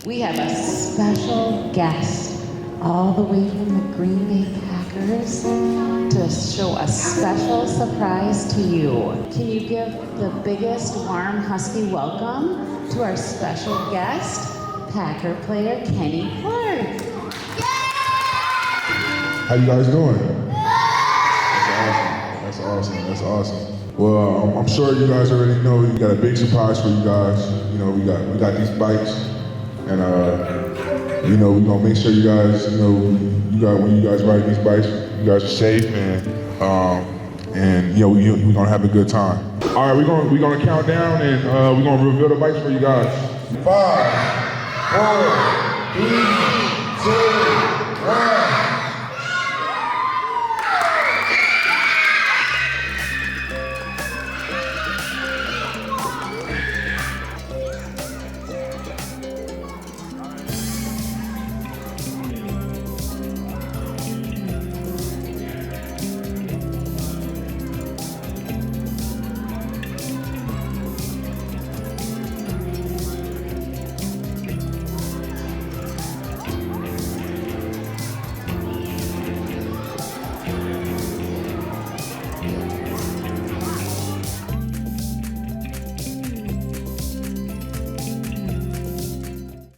We have a special guest all the way from the Green Bay Packers to show a special surprise to you. Can you give the biggest warm husky welcome to our special guest, Packer player Kenny Clark? How you guys doing? That's awesome. Well, I'm sure you guys already know we got a big surprise for you guys. You know, we got these bikes, and you know, we're gonna make sure you guys, when you guys ride these bikes, you guys are safe and you know, we're gonna have a good time. All right, we're gonna count down and we're gonna reveal the bikes for you guys. 5, 4,